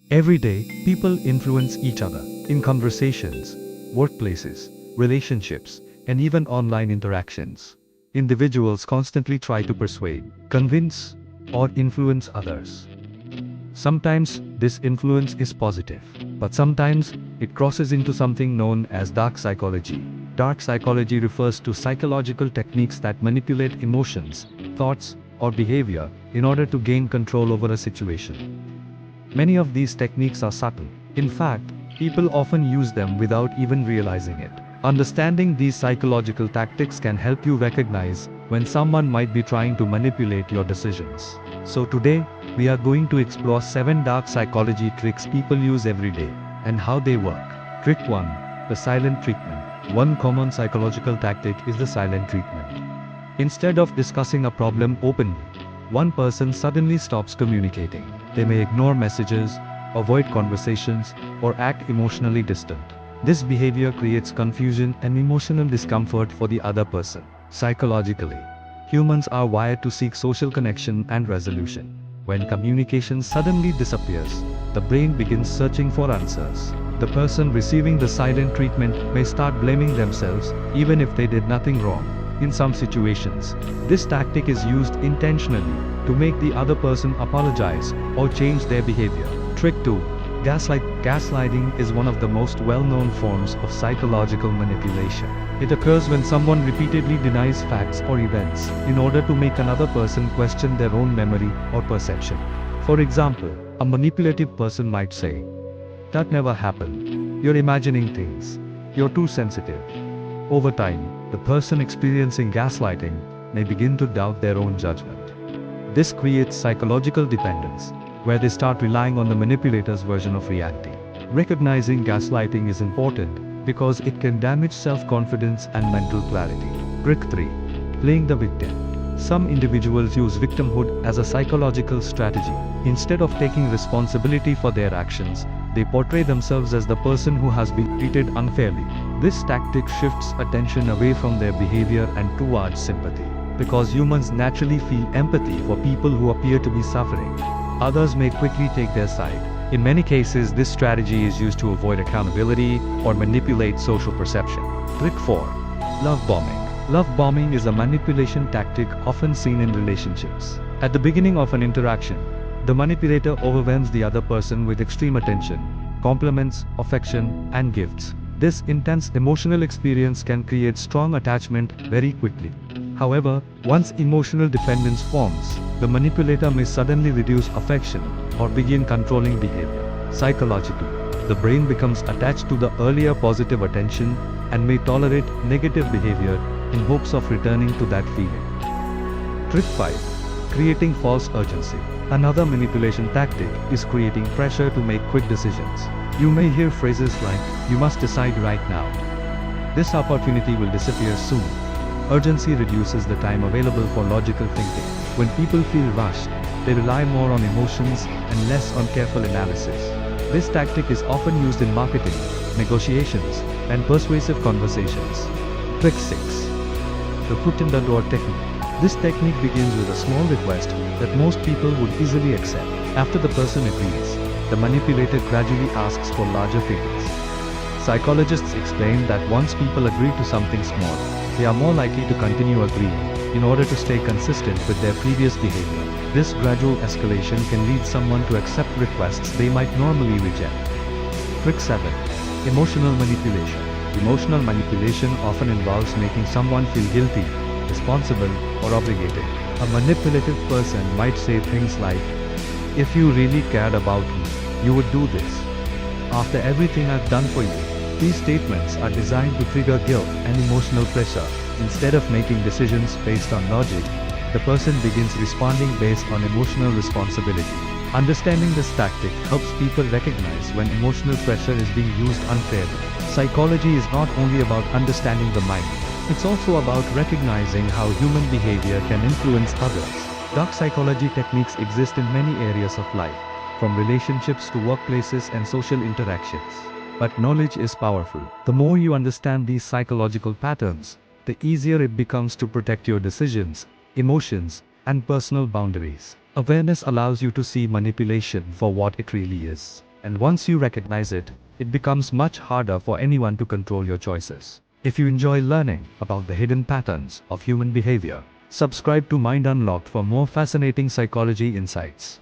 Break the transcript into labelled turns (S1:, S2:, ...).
S1: Every day, people influence each other in conversations, workplaces, relationships, and even online interactions. Individuals constantly try to persuade, convince, or influence others. Sometimes this influence is positive, but sometimes it crosses into something known as dark psychology. Dark psychology refers to psychological techniques that manipulate emotions, thoughts, or behavior in order to gain control over a situation. Many of these techniques are subtle. In fact, people often use them without even realizing it. Understanding these psychological tactics can help you recognize when someone might be trying to manipulate your decisions. So today, we are going to explore 7 dark psychology tricks people use every day and how they work. Trick 1. The silent treatment. One common psychological tactic is the silent treatment. Instead of discussing a problem openly, one person suddenly stops communicating. They may ignore messages, avoid conversations, or act emotionally distant. This behavior creates confusion and emotional discomfort for the other person. Psychologically, humans are wired to seek social connection and resolution. When communication suddenly disappears, the brain begins searching for answers. The person receiving the silent treatment may start blaming themselves, even if they did nothing wrong. In some situations, this tactic is used intentionally to make the other person apologize or change their behavior. Trick 2. Gaslighting is one of the most well-known forms of psychological manipulation. It occurs when someone repeatedly denies facts or events in order to make another person question their own memory or perception. For example, a manipulative person might say, "That never happened. You're imagining things. You're too sensitive." Over time, the person experiencing gaslighting may begin to doubt their own judgment. This creates psychological dependence, where they start relying on the manipulator's version of reality. Recognizing gaslighting is important because it can damage self-confidence and mental clarity. Trick 3. Playing the victim. Some individuals use victimhood as a psychological strategy. Instead of taking responsibility for their actions, they portray themselves as the person who has been treated unfairly. This tactic shifts attention away from their behavior and towards sympathy. Because humans naturally feel empathy for people who appear to be suffering, others may quickly take their side. In many cases, this strategy is used to avoid accountability or manipulate social perception. Trick 4. Love bombing. Love bombing is a manipulation tactic often seen in relationships. At the beginning of an interaction, the manipulator overwhelms the other person with extreme attention, compliments, affection, and gifts. This intense emotional experience can create strong attachment very quickly. However, once emotional dependence forms, the manipulator may suddenly reduce affection or begin controlling behavior. Psychologically, the brain becomes attached to the earlier positive attention and may tolerate negative behavior in hopes of returning to that feeling. Trick 5. Creating false urgency. Another manipulation tactic is creating pressure to make quick decisions. You may hear phrases like, "You must decide right now." "This opportunity will disappear soon." Urgency reduces the time available for logical thinking. When people feel rushed, they rely more on emotions and less on careful analysis. This tactic is often used in marketing, negotiations, and persuasive conversations. Trick 6. The foot in the door technique. This technique begins with a small request that most people would easily accept. After the person agrees, the manipulator gradually asks for larger favors. Psychologists explain that once people agree to something small, they are more likely to continue agreeing in order to stay consistent with their previous behavior. This gradual escalation can lead someone to accept requests they might normally reject. Trick 7. Emotional manipulation. Emotional manipulation often involves making someone feel guilty, responsible, or obligated. A manipulative person might say things like, "If you really cared about me, you would do this. After everything I've done for you." These statements are designed to trigger guilt and emotional pressure. Instead of making decisions based on logic, the person begins responding based on emotional responsibility. Understanding this tactic helps people recognize when emotional pressure is being used unfairly. Psychology is not only about understanding the mind, it's also about recognizing how human behavior can influence others. Dark psychology techniques exist in many areas of life, from relationships to workplaces and social interactions. But knowledge is powerful. The more you understand these psychological patterns, the easier it becomes to protect your decisions, emotions, and personal boundaries. Awareness allows you to see manipulation for what it really is, And once you recognize it, it becomes much harder for anyone to control your choices. If you enjoy learning about the hidden patterns of human behavior, subscribe to Mind Unlocked for more fascinating psychology insights.